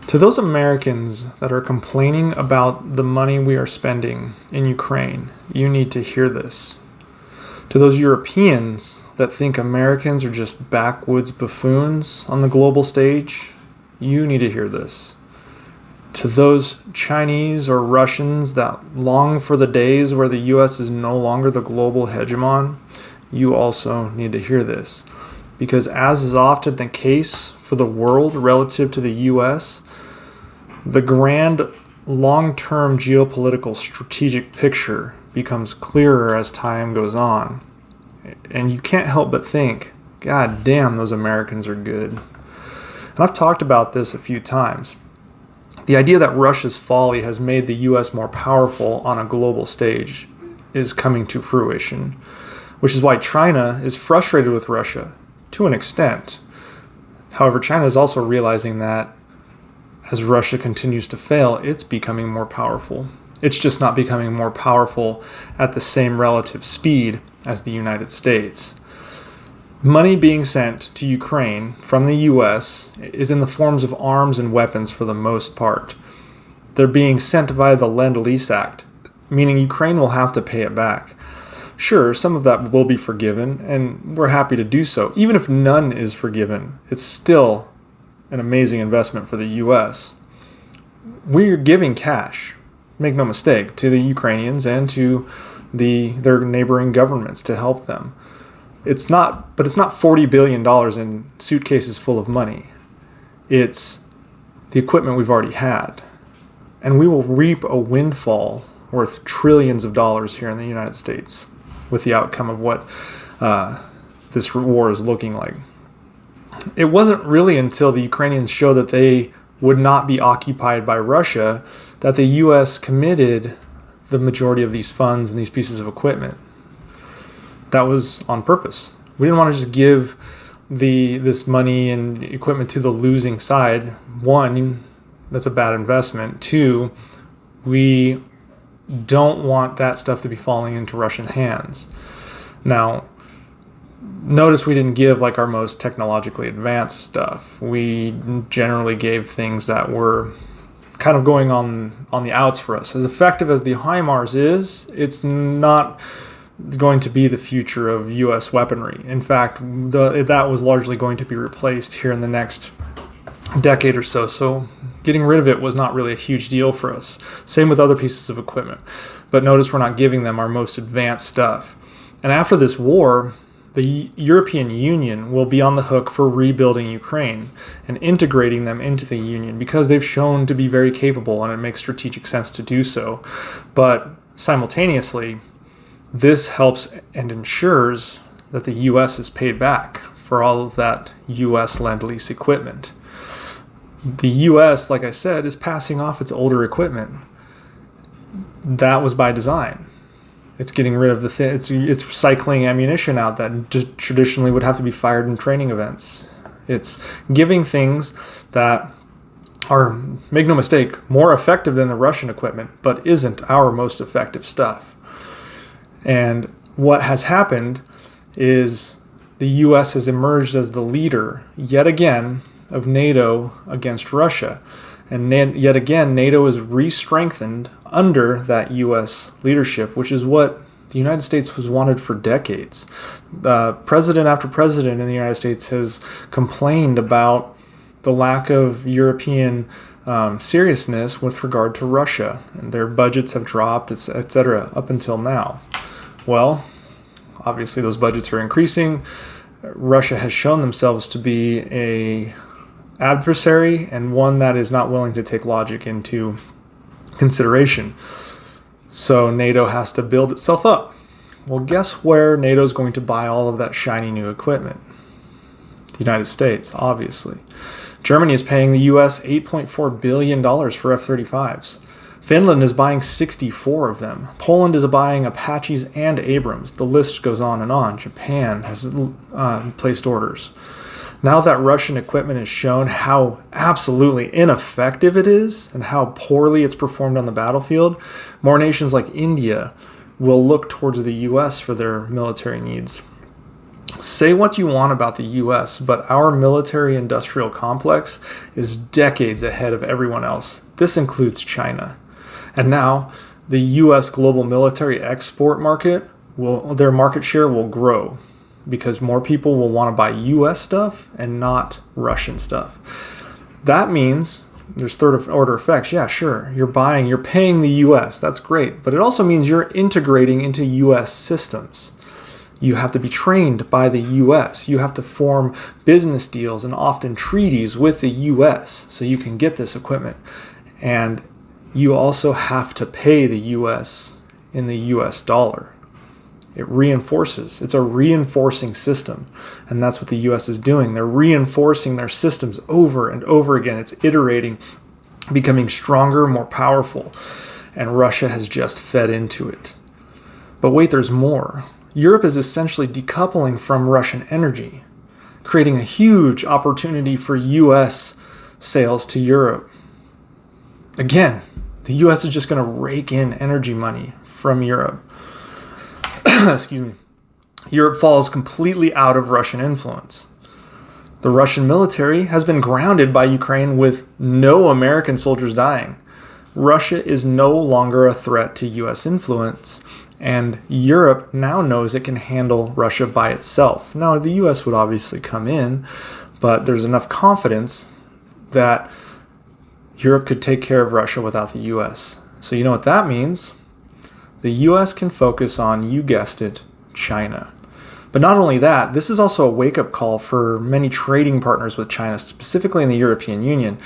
To those Americans that are complaining about the money we are spending in Ukraine, you need to hear this. To those Europeans that think Americans are just backwoods buffoons on the global stage, you need to hear this. To those Chinese or Russians that long for the days where the U.S. is no longer the global hegemon, you also need to hear this. Because as is often the case for the world relative to the U.S., the grand long-term geopolitical strategic picture becomes clearer as time goes on. And you can't help but think, God damn, those Americans are good. And I've talked about this a few times. The idea that Russia's folly has made the U.S. more powerful on a global stage is coming to fruition, which is why China is frustrated with Russia to an extent. However, China is also realizing that as Russia continues to fail, it's becoming more powerful. It's just not becoming more powerful at the same relative speed as the United States. Money being sent to Ukraine from the U.S. is in the forms of arms and weapons for the most part. They're being sent via the Lend-Lease Act, meaning Ukraine will have to pay it back. Sure, some of that will be forgiven, and we're happy to do so. Even if none is forgiven, it's still an amazing investment for the U.S. We're giving cash, make no mistake, to the Ukrainians and to their neighboring governments to help them. But it's not $40 billion in suitcases full of money. It's the equipment we've already had. And we will reap a windfall worth trillions of dollars here in the United States with the outcome of what this war is looking like. It wasn't really until the Ukrainians showed that they would not be occupied by Russia that the U.S. committed the majority of these funds and these pieces of equipment. That was on purpose. We didn't want to just give this money and equipment to the losing side. One, that's a bad investment. Two, we don't want that stuff to be falling into Russian hands. Now, notice we didn't give like our most technologically advanced stuff. We generally gave things that were kind of going on the outs for us. As effective as the HIMARS is, it's not going to be the future of U.S. weaponry. In fact, that was largely going to be replaced here in the next decade or so. So getting rid of it was not really a huge deal for us. Same with other pieces of equipment. But notice we're not giving them our most advanced stuff. And after this war, the European Union will be on the hook for rebuilding Ukraine and integrating them into the Union because they've shown to be very capable and it makes strategic sense to do so. But simultaneously, this helps and ensures that the U.S. is paid back for all of that U.S. Lend-Lease equipment. The U.S., like I said, is passing off its older equipment. That was by design. It's getting rid of it's recycling ammunition out that just traditionally would have to be fired in training events. It's giving things that are, make no mistake, more effective than the Russian equipment, but isn't our most effective stuff. And what has happened is the U.S. has emerged as the leader, yet again, of NATO against Russia. And yet again, NATO is re-strengthened under that U.S. leadership, which is what the United States was wanted for decades. President after president in the United States has complained about the lack of European seriousness with regard to Russia. And their budgets have dropped, etc., up until now. Well, obviously those budgets are increasing. Russia has shown themselves to be a adversary and one that is not willing to take logic into consideration. So NATO has to build itself up. Well, guess where NATO is going to buy all of that shiny new equipment? The United States, obviously. Germany is paying the U.S. $8.4 billion for F-35s. Finland is buying 64 of them. Poland is buying Apaches and Abrams. The list goes on and on. Japan has placed orders. Now that Russian equipment has shown how absolutely ineffective it is and how poorly it's performed on the battlefield, more nations like India will look towards the U.S. for their military needs. Say what you want about the US, but our military industrial complex is decades ahead of everyone else. This includes China. And now, the US global military export market their market share will grow because more people will want to buy US stuff and not Russian stuff. That means there's third order effects. Yeah, sure. You're paying the US. That's great. But it also means you're integrating into US systems. You have to be trained by the US. You have to form business deals and often treaties with the US so you can get this equipment. And you also have to pay the US in the US dollar. It reinforces. It's a reinforcing system. And that's what the US is doing. They're reinforcing their systems over and over again. It's iterating, becoming stronger, more powerful. And Russia has just fed into it. But wait, there's more. Europe is essentially decoupling from Russian energy, creating a huge opportunity for US sales to Europe. Again, the US is just going to rake in energy money from Europe. Excuse me. Europe falls completely out of Russian influence. The Russian military has been grounded by Ukraine with no American soldiers dying. Russia is no longer a threat to US influence, and Europe now knows it can handle Russia by itself. Now, the US would obviously come in, but there's enough confidence that Europe could take care of Russia without the US. So you know what that means? The US can focus on, you guessed it, China. But not only that, this is also a wake-up call for many trading partners with China, specifically in the European Union,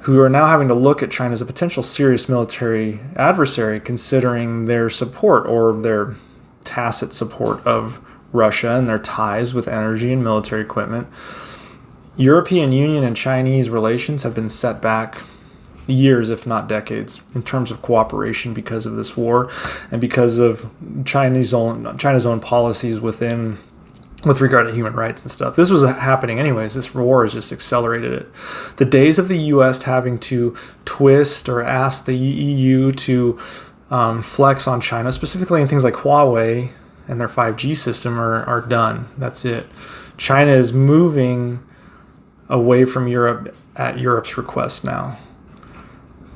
who are now having to look at China as a potential serious military adversary, considering their support or their tacit support of Russia and their ties with energy and military equipment. European Union and Chinese relations have been set back years, if not decades, in terms of cooperation because of this war and because of China's own policies with regard to human rights and stuff. This was happening anyways. This war has just accelerated it. The days of the U.S. having to twist or ask the EU to flex on China, specifically in things like Huawei and their 5G system, are done. That's it. China is moving away from Europe at Europe's request now.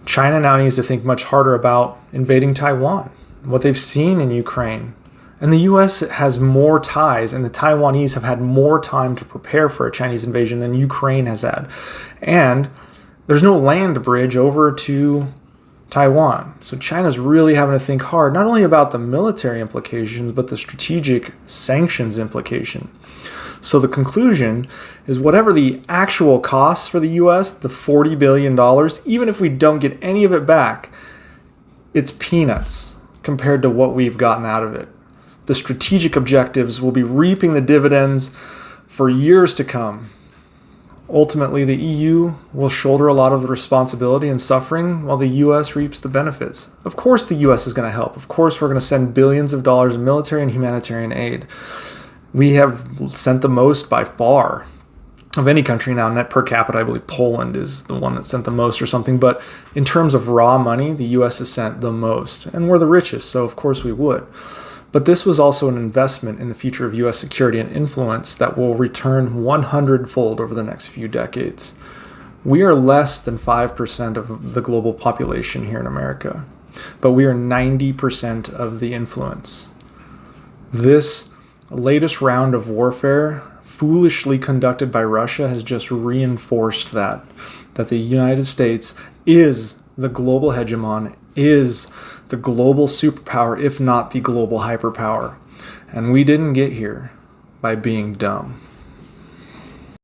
China now needs to think much harder about invading Taiwan, what they've seen in Ukraine. And the U.S. has more ties, and the Taiwanese have had more time to prepare for a Chinese invasion than Ukraine has had. And there's no land bridge over to Taiwan. So China's really having to think hard, not only about the military implications, but the strategic sanctions implication. So the conclusion is whatever the actual costs for the U.S., the $40 billion, even if we don't get any of it back, it's peanuts compared to what we've gotten out of it. The strategic objectives will be reaping the dividends for years to come. Ultimately, the EU will shoulder a lot of the responsibility and suffering while the U.S. reaps the benefits. Of course the U.S. is going to help. Of course we're going to send billions of dollars in military and humanitarian aid. We have sent the most by far of any country now. Net per capita, I believe Poland is the one that sent the most or something. But in terms of raw money, the U.S. has sent the most. And we're the richest, so of course we would. But this was also an investment in the future of U.S. security and influence that will return 100-fold over the next few decades. We are less than 5% of the global population here in America, but we are 90% of the influence. This latest round of warfare, foolishly conducted by Russia, has just reinforced that the United States is the global hegemon, is the global superpower, if not the global hyperpower. And we didn't get here by being dumb.